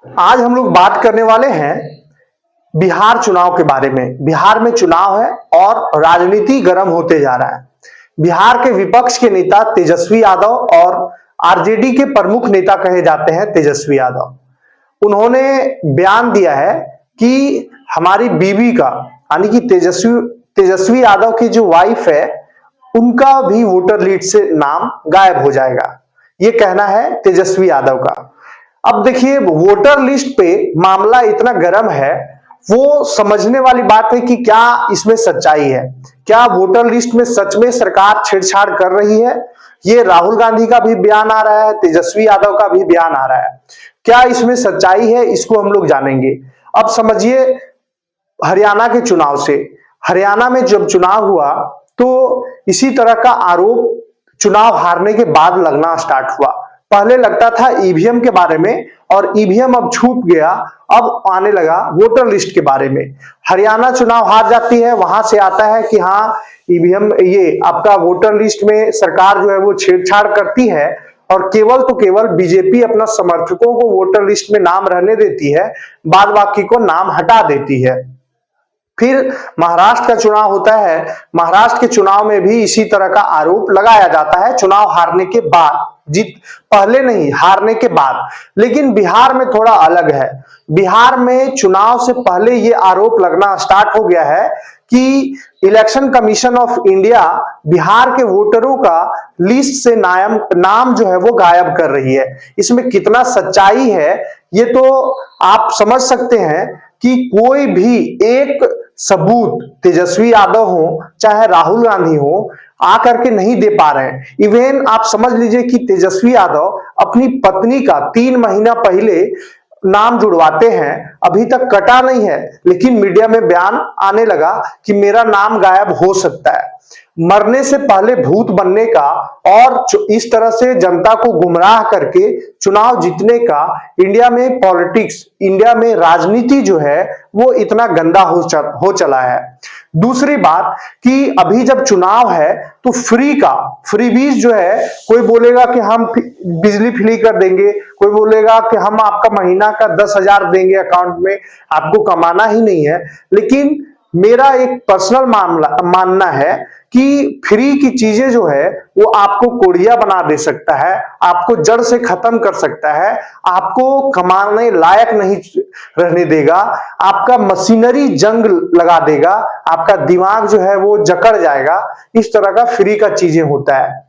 आज हम लोग बात करने वाले हैं बिहार चुनाव के बारे में। बिहार में चुनाव है और राजनीति गर्म होते जा रहा है। बिहार के विपक्ष के नेता तेजस्वी यादव और आरजेडी के प्रमुख नेता कहे जाते हैं तेजस्वी यादव, उन्होंने बयान दिया है कि हमारी बीवी का यानी कि तेजस्वी यादव की जो वाइफ है उनका भी वोटर लिस्ट से नाम गायब हो जाएगा। ये कहना है तेजस्वी यादव का। अब देखिए, वोटर लिस्ट पे मामला इतना गर्म है, वो समझने वाली बात है कि क्या इसमें सच्चाई है, क्या वोटर लिस्ट में सच में सरकार छेड़छाड़ कर रही है। ये राहुल गांधी का भी बयान आ रहा है, तेजस्वी यादव का भी बयान आ रहा है। क्या इसमें सच्चाई है, इसको हम लोग जानेंगे। अब समझिए, हरियाणा के चुनाव से, हरियाणा में जब चुनाव हुआ तो इसी तरह का आरोप चुनाव हारने के बाद लगना स्टार्ट हुआ। पहले लगता था ईवीएम के बारे में और ईवीएम अब छूट गया, अब आने लगा वोटर लिस्ट के बारे में। हरियाणा चुनाव हार जाती है, वहां से आता है कि हाँ ईवीएम, ये आपका वोटर लिस्ट में सरकार जो है वो छेड़छाड़ करती है और केवल तो केवल बीजेपी अपना समर्थकों को वोटर लिस्ट में नाम रहने देती है, बाद बाकी को नाम हटा देती है। फिर महाराष्ट्र का चुनाव होता है, महाराष्ट्र के चुनाव में भी इसी तरह का आरोप लगाया जाता है चुनाव हारने के बाद, जीत पहले नहीं, हारने के बाद। लेकिन बिहार में थोड़ा अलग है। बिहार में चुनाव से पहले ये आरोप लगना स्टार्ट हो गया है कि election commission of India Bihar के वोटरों का लिस्ट से नाम जो है वो गायब कर रही है। इसमें कितना सच्चाई है ये तो आप समझ सकते हैं कि कोई भी एक सबूत तेजस्वी यादव हो चाहे राहुल गांधी हो आकर के नहीं दे पा रहे हैं। इवन आप समझ लीजिए कि तेजस्वी यादव अपनी पत्नी का 3 महीना पहले नाम जुड़वाते हैं, अभी तक कटा नहीं है, लेकिन मीडिया में बयान आने लगा कि मेरा नाम गायब हो सकता है। मरने से पहले भूत बनने का और इस तरह से जनता को गुमराह करके चुनाव जीतने का इंडिया में पॉलिटिक्स, इंडिया में राजनीति जो है वो इतना गंदा हो चला है। दूसरी बात कि अभी जब चुनाव है तो फ्रीबीज जो है, कोई बोलेगा कि हम बिजली फ्री कर देंगे, कोई बोलेगा कि हम आपका महीना का 10,000 देंगे अकाउंट में, आपको कमाना ही नहीं है। लेकिन मेरा एक पर्सनल मानना है कि फ्री की चीजें जो है वो आपको कोढ़िया बना दे सकता है, आपको जड़ से खत्म कर सकता है, आपको कमाने लायक नहीं रहने देगा, आपका मशीनरी जंग लगा देगा, आपका दिमाग जो है वो जकड़ जाएगा। इस तरह का फ्री का चीजें होता है।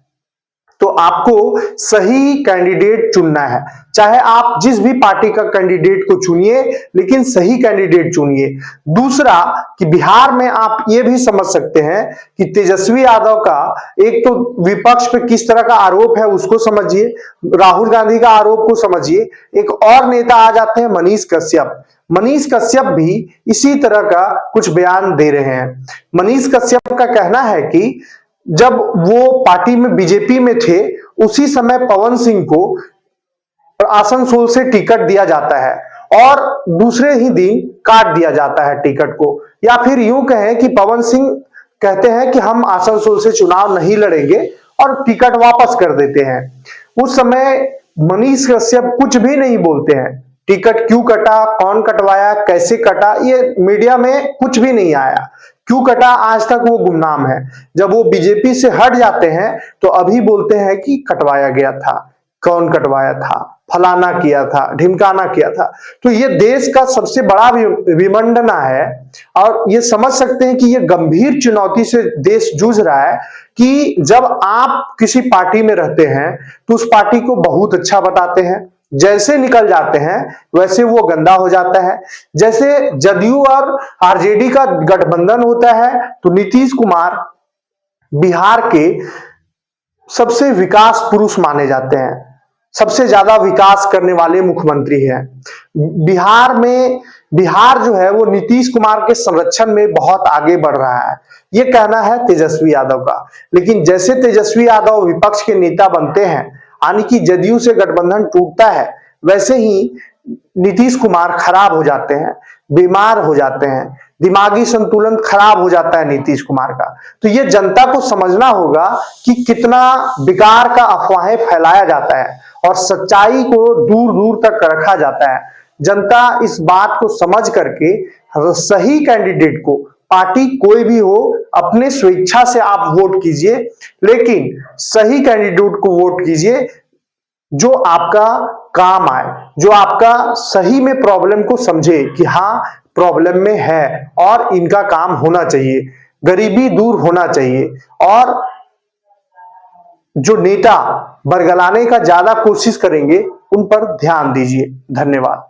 तो आपको सही कैंडिडेट चुनना है, चाहे आप जिस भी पार्टी का कैंडिडेट को चुनिए, लेकिन सही कैंडिडेट चुनिए। दूसरा कि बिहार में आप ये भी समझ सकते हैं कि तेजस्वी यादव का एक तो विपक्ष पे किस तरह का आरोप है उसको समझिए, राहुल गांधी का आरोप को समझिए। एक और नेता आ जाते हैं मनीष कश्यप। मनीष कश्यप भी इसी तरह का कुछ बयान दे रहे हैं। मनीष कश्यप का कहना है कि जब वो पार्टी में बीजेपी में थे उसी समय पवन सिंह को आसनसोल से टिकट दिया जाता है और दूसरे ही दिन काट दिया जाता है टिकट को। या फिर यूं कहें कि पवन सिंह कहते हैं कि हम आसनसोल से चुनाव नहीं लड़ेंगे और टिकट वापस कर देते हैं। उस समय मनीष कश्यप कुछ भी नहीं बोलते हैं, टिकट क्यों कटा, कौन कटवाया, कैसे कटा, ये मीडिया में कुछ भी नहीं आया। क्यों कटा आज तक वो गुमनाम है। जब वो बीजेपी से हट जाते हैं तो अभी बोलते हैं कि कटवाया गया था, कौन कटवाया था, फलाना किया था, ढिमकाना किया था। तो ये देश का सबसे बड़ा विडंबना है और ये समझ सकते हैं कि ये गंभीर चुनौती से देश जूझ रहा है कि जब आप किसी पार्टी में रहते हैं तो उस पार्टी को बहुत अच्छा बताते हैं, जैसे निकल जाते हैं वैसे वो गंदा हो जाता है। जैसे जदयू और आरजेडी का गठबंधन होता है तो नीतीश कुमार बिहार के सबसे विकास पुरुष माने जाते हैं, सबसे ज्यादा विकास करने वाले मुख्यमंत्री हैं। बिहार जो है वो नीतीश कुमार के संरक्षण में बहुत आगे बढ़ रहा है, ये कहना है तेजस्वी यादव का। लेकिन जैसे तेजस्वी यादव विपक्ष के नेता बनते हैं यानी कि जदयू से गठबंधन टूटता है, वैसे ही नीतीश कुमार खराब हो जाते हैं, बीमार हो जाते हैं, दिमागी संतुलन खराब हो जाता है नीतीश कुमार का। तो ये जनता को समझना होगा कि कितना बेकार का अफवाहें फैलाया जाता है और सच्चाई को दूर दूर तक रखा जाता है। जनता इस बात को समझ करके सही कैंडिडेट को, पार्टी कोई भी हो, अपने स्वेच्छा से आप वोट कीजिए, लेकिन सही कैंडिडेट को वोट कीजिए जो आपका काम आए, जो आपका सही में प्रॉब्लम को समझे कि हाँ प्रॉब्लम में है और इनका काम होना चाहिए, गरीबी दूर होना चाहिए। और जो नेता बरगलाने का ज्यादा कोशिश करेंगे उन पर ध्यान दीजिए। धन्यवाद।